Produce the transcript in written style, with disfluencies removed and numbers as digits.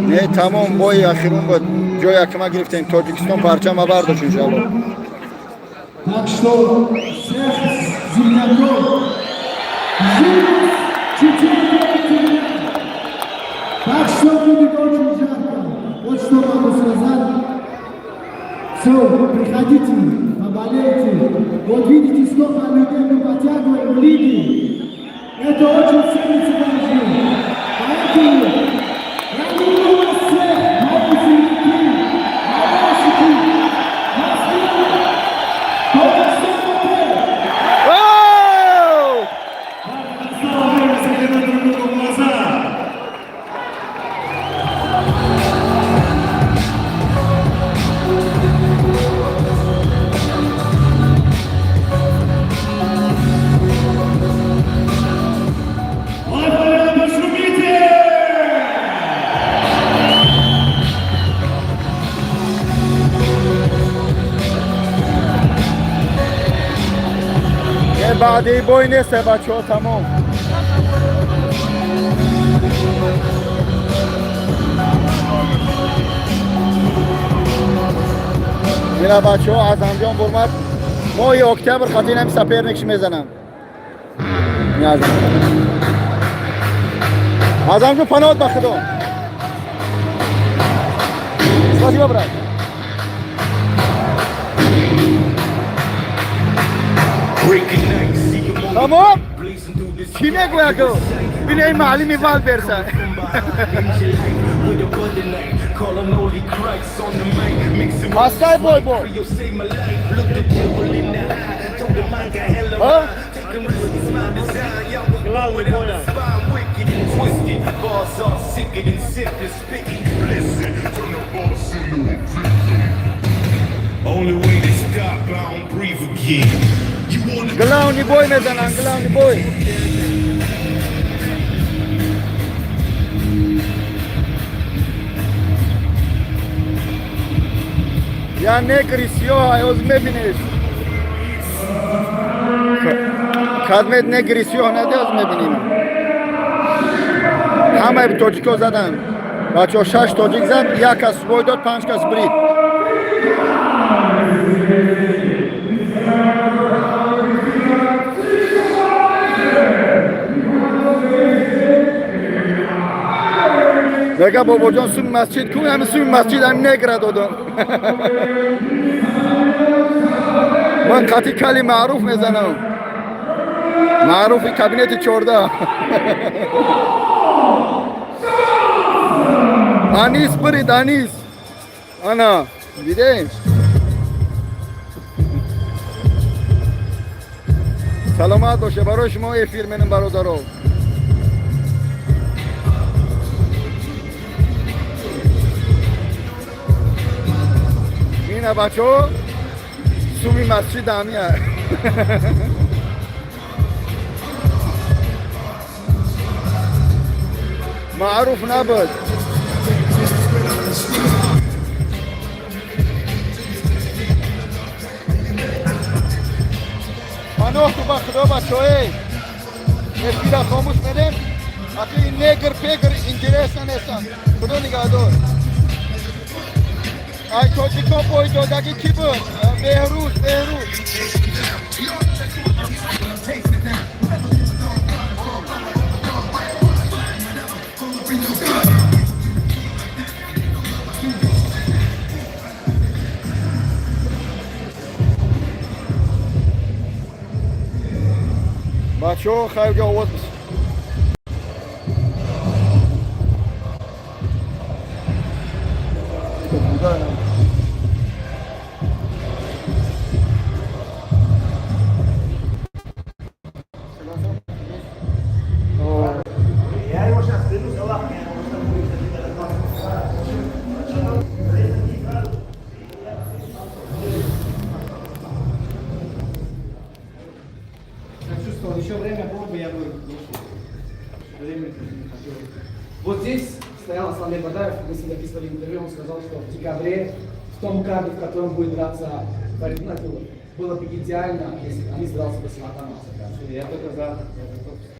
نه تمام بای اخیرون بود جای اکما گرفتیم تاجیکستان پرچم برداشت انشاءالله. Так что всех земляков так что будет очень жарко. Вот что могу сказать. Все, приходите, поболейте. Вот видите, сколько людей мы подтягиваем в лиге. Это очень ценится даже. Поэтому я люблю вас всех, мои земляки, молодежи, بعدی بای نیست بچه ها تمام. میره بچه ها از انجام برمد ماه اکتبر خاطر نمی سپر نکش میزنم از انجام پناهت بخدا سپاسی ببرد تمام کی نگویا که بینه این معلمی وال برسه هستای بای بای ها؟ گلاونی بای میزنن گلاونی بای یا نگری سیاه هایوز میبینید خدمت نگری سیاه ندیاز میبینیم همه تاجیکا زدن بچه ها 6 تاجیک زد یک کس بای داد 5 کس برید نگه بابا جان سوی مسجد کوی همه سوی مسجد هم نگره دادن من قطعی کلی معروف میزنم معروف کابینت 14 انیس برید انیس انا دیده سلامت باشه برای شما افیر منم برادرها اینه بچه ها سومی مسجد همیه معروف نبود پناه تو بخدا بچه های افیر خاموش میدیم حتی این نگر پیگر انگریسن نیستن خدا نگهدار ای تاجیکا بای دادگی کی بود؟ بهروز بچه ها خیلی آواز بسید Еще время было, я бы вот здесь стоял Аслан Бадаев, мы с ним записывали интервью, он сказал, что в декабре, в том карде, в котором будет драться Фарид, было бы идеально, если бы они дрался бы с Латаном. Я только за.